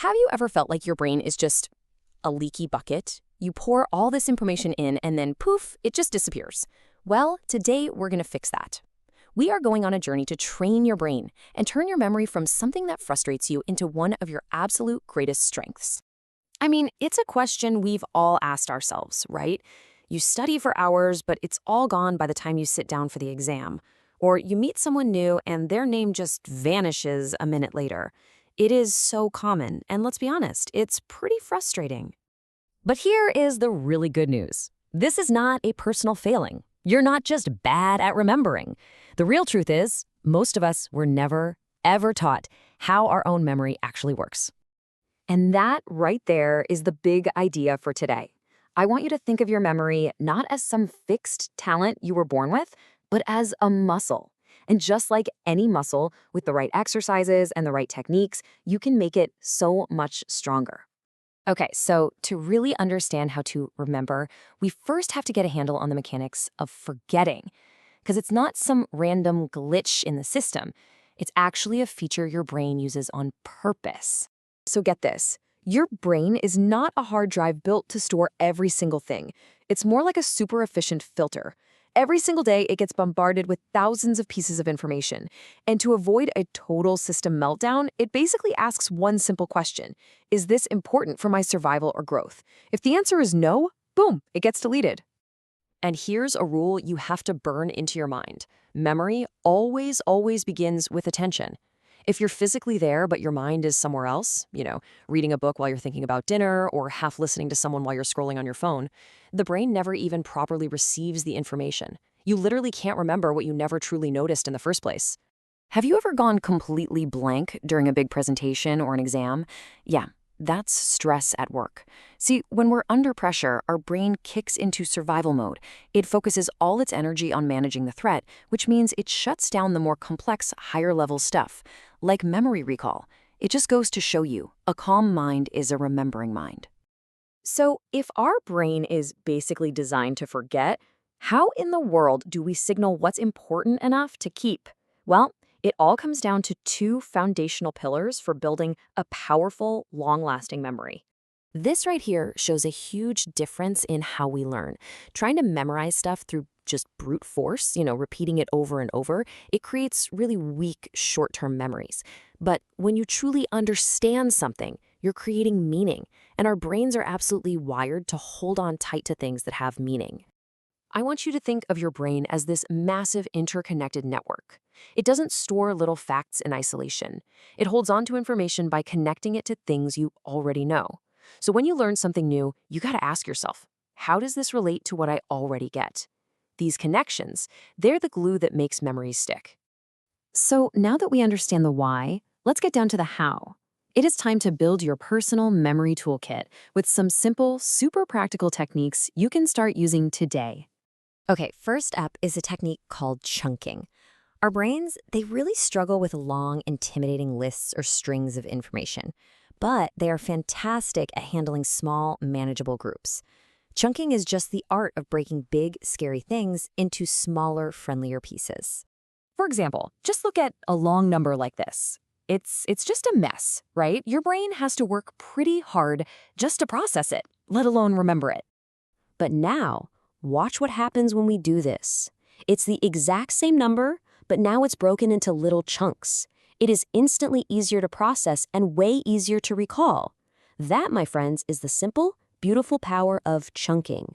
Have you ever felt like your brain is just a leaky bucket? You pour all this information in and then poof, it just disappears. Well, today we're going to fix that. We are going on a journey to train your brain and turn your memory from something that frustrates you into one of your absolute greatest strengths. I mean, it's a question we've all asked ourselves, right? You study for hours, but it's all gone by the time you sit down for the exam. Or you meet someone new and their name just vanishes a minute later. It is so common, and let's be honest, it's pretty frustrating. But here is the really good news. This is not a personal failing. You're not just bad at remembering. The real truth is, most of us were never, ever taught how our own memory actually works. And that right there is the big idea for today. I want you to think of your memory not as some fixed talent you were born with, but as a muscle. And just like any muscle, with the right exercises and the right techniques, you can make it so much stronger. Okay, so to really understand how to remember, we first have to get a handle on the mechanics of forgetting. Because it's not some random glitch in the system. It's actually a feature your brain uses on purpose. So get this. Your brain is not a hard drive built to store every single thing. It's more like a super efficient filter. Every single day, it gets bombarded with thousands of pieces of information. And to avoid a total system meltdown, it basically asks one simple question. Is this important for my survival or growth? If the answer is no, boom, it gets deleted. And here's a rule you have to burn into your mind. Memory always begins with attention. If you're physically there, but your mind is somewhere else, reading a book while you're thinking about dinner or half listening to someone while you're scrolling on your phone, the brain never even properly receives the information. You literally can't remember what you never truly noticed in the first place. Have you ever gone completely blank during a big presentation or an exam? Yeah, that's stress at work. See, when we're under pressure, our brain kicks into survival mode. It focuses all its energy on managing the threat, which means it shuts down the more complex, higher-level stuff, like memory recall. It just goes to show you, a calm mind is a remembering mind. So if our brain is basically designed to forget, how in the world do we signal what's important enough to keep? Well, it all comes down to two foundational pillars for building a powerful, long-lasting memory. This right here shows a huge difference in how we learn. Trying to memorize stuff through just brute force, repeating it over and over, it creates really weak short-term memories. But when you truly understand something, you're creating meaning, and our brains are absolutely wired to hold on tight to things that have meaning. I want you to think of your brain as this massive interconnected network. It doesn't store little facts in isolation. It holds on to information by connecting it to things you already know. So when you learn something new, you gotta ask yourself, how does this relate to what I already get? These connections, they're the glue that makes memories stick. So now that we understand the why, let's get down to the how. It is time to build your personal memory toolkit with some simple, super practical techniques you can start using today. Okay, first up is a technique called chunking. Our brains, they really struggle with long, intimidating lists or strings of information, but they are fantastic at handling small, manageable groups. Chunking is just the art of breaking big, scary things into smaller, friendlier pieces. For example, just look at a long number like this. It's just a mess, right? Your brain has to work pretty hard just to process it, let alone remember it. But now, watch what happens when we do this. It's the exact same number, but now it's broken into little chunks. It is instantly easier to process and way easier to recall. That, my friends, is the simple, beautiful power of chunking.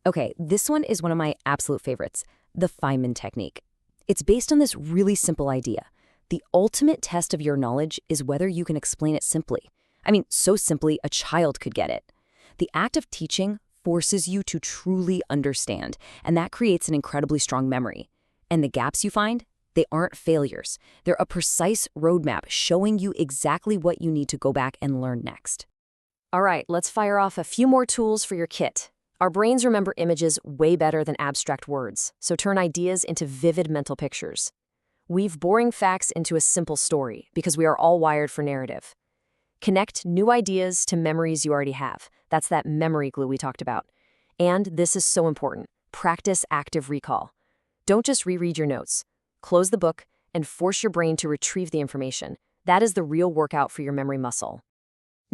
Okay, this one is one of my absolute favorites, the Feynman technique. It's based on this really simple idea. The ultimate test of your knowledge is whether you can explain it simply. I mean, so simply a child could get it. The act of teaching forces you to truly understand, and that creates an incredibly strong memory. And the gaps you find, they aren't failures. They're a precise roadmap showing you exactly what you need to go back and learn next. All right, let's fire off a few more tools for your kit. Our brains remember images way better than abstract words, so turn ideas into vivid mental pictures. Weave boring facts into a simple story because we are all wired for narrative. Connect new ideas to memories you already have. That's that memory glue we talked about. And this is so important. Practice active recall. Don't just reread your notes. Close the book and force your brain to retrieve the information. That is the real workout for your memory muscle.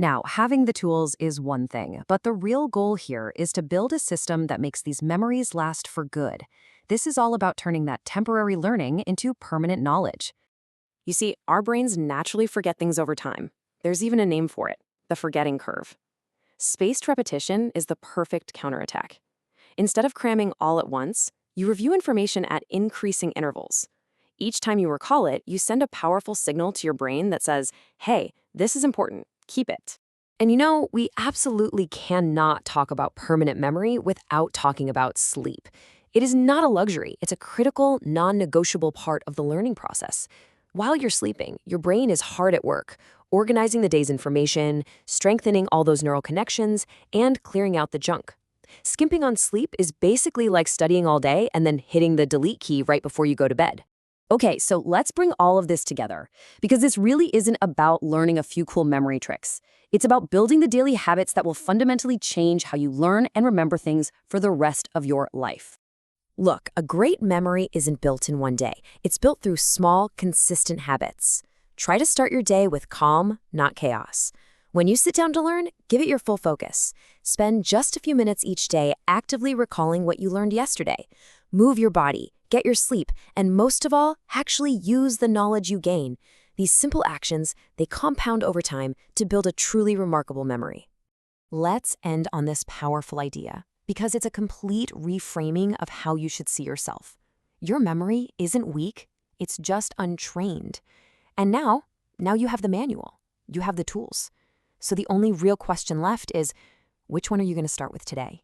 Now, having the tools is one thing, but the real goal here is to build a system that makes these memories last for good. This is all about turning that temporary learning into permanent knowledge. You see, our brains naturally forget things over time. There's even a name for it, the forgetting curve. Spaced repetition is the perfect counterattack. Instead of cramming all at once, you review information at increasing intervals. Each time you recall it, you send a powerful signal to your brain that says, hey, this is important, keep it. And we absolutely cannot talk about permanent memory without talking about sleep. It is not a luxury, it's a critical, non-negotiable part of the learning process. While you're sleeping, your brain is hard at work, organizing the day's information, strengthening all those neural connections, and clearing out the junk. Skimping on sleep is basically like studying all day and then hitting the delete key right before you go to bed. Okay, so let's bring all of this together, because this really isn't about learning a few cool memory tricks. It's about building the daily habits that will fundamentally change how you learn and remember things for the rest of your life. Look, a great memory isn't built in one day. It's built through small, consistent habits. Try to start your day with calm, not chaos. When you sit down to learn, give it your full focus. Spend just a few minutes each day actively recalling what you learned yesterday. Move your body, get your sleep, and most of all, actually use the knowledge you gain. These simple actions, they compound over time to build a truly remarkable memory. Let's end on this powerful idea, because it's a complete reframing of how you should see yourself. Your memory isn't weak, it's just untrained. And now you have the manual, you have the tools. So the only real question left is, which one are you going to start with today?